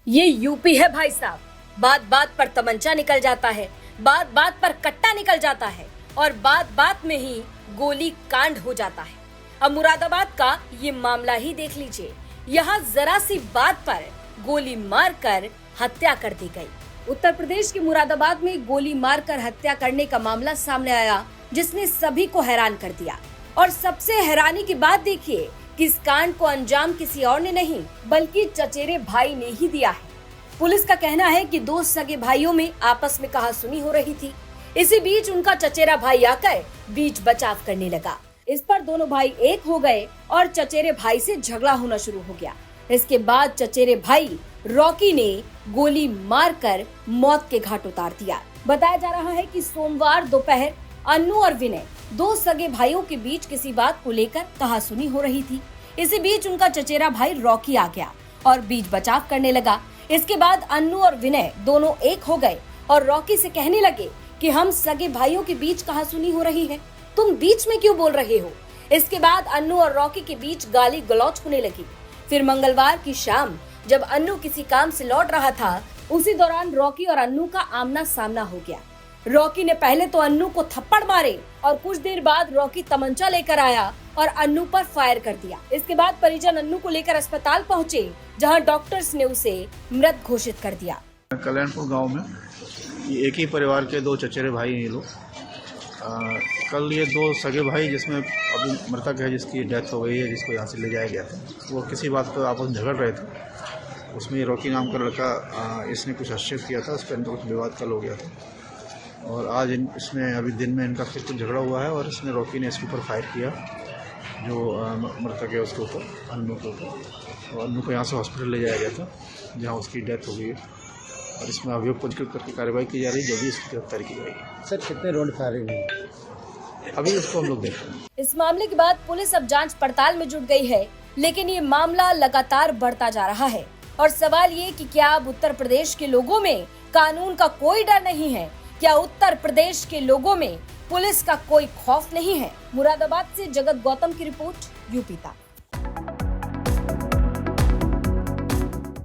ये यूपी है भाई साहब। बात बात पर तमंचा निकल जाता है, बात बात पर कट्टा निकल जाता है और बात बात में ही गोली कांड हो जाता है। अब मुरादाबाद का ये मामला ही देख लीजिए। यहाँ जरा सी बात पर गोली मारकर हत्या कर दी गई। उत्तर प्रदेश के मुरादाबाद में गोली मारकर हत्या करने का मामला सामने आया, जिसने सभी को हैरान कर दिया। और सबसे हैरानी की बात देखिए कि इस कांड को अंजाम किसी और ने नहीं बल्कि चचेरे भाई ने ही दिया है। पुलिस का कहना है कि दो सगे भाइयों में आपस में कहासुनी हो रही थी। इसी बीच उनका चचेरा भाई आकर बीच बचाव करने लगा। इस पर दोनों भाई एक हो गए और चचेरे भाई से झगड़ा होना शुरू हो गया। इसके बाद चचेरे भाई रॉकी ने गोली मारकर मौत के घाट उतार दिया। बताया जा रहा है कि सोमवार दोपहर अन्नू और विनय, दो सगे भाइयों के बीच किसी बात को लेकर कहासुनी हो रही थी। इसी बीच उनका चचेरा भाई रॉकी आ गया और बीच बचाव करने लगा। इसके बाद अन्नू और विनय दोनों एक हो गए और रॉकी से कहने लगे कि हम सगे भाइयों के बीच कहासुनी हो रही है, तुम बीच में क्यों बोल रहे हो। इसके बाद अन्नू और रॉकी के बीच गाली गलौज होने लगी। फिर मंगलवार की शाम जब अन्नू किसी काम से लौट रहा था, उसी दौरान रॉकी और अन्नू का आमना सामना हो गया। रॉकी ने पहले तो अन्नू को थप्पड़ मारे और कुछ देर बाद रॉकी तमंचा लेकर आया और अन्नू पर फायर कर दिया। इसके बाद परिजन अन्नू को लेकर अस्पताल पहुंचे, जहां डॉक्टर्स ने उसे मृत घोषित कर दिया। कल्याणपुर गांव में ये एक ही परिवार के दो चचेरे भाई हैं ये लोग। कल ये दो सगे भाई, जिसमें अभी मृतक है जिसकी डेथ हो गई है, जिसको यहाँ से ले जाया गया था, वो किसी बात पर आपस में झगड़ रहे थे। उसमें रॉकी नाम का लड़का, इसने कुछ हस्तक्षेप किया था, उसके अंदर कुछ विवाद कल हो गया था और आज इसमें अभी दिन में इनका फिर कुछ झगड़ा हुआ है और इसने रॉकी ने इसके ऊपर फायर किया, जो मृतक है उसके ऊपर, अन्नू के ऊपर। और अन्नू को यहाँ से हॉस्पिटल ले जाया गया था, जहाँ उसकी डेथ हो गई है और इसमें अभियोग पंजीकृत करके कार्रवाई की जा रही है, जल्दी इसकी गिरफ्तारी की जाएगी। सर, कितने राउंड फायरिंग हुई? अभी इसको हम लोग देख रहे हैं। इस मामले के बाद पुलिस अब जांच पड़ताल में जुट गई है, लेकिन ये मामला लगातार बढ़ता जा रहा है और सवाल ये कि क्या अब उत्तर प्रदेश के लोगों में कानून का कोई डर नहीं है? क्या उत्तर प्रदेश के लोगों में पुलिस का कोई खौफ नहीं है? मुरादाबाद से जगत गौतम की रिपोर्ट, यूपी तक।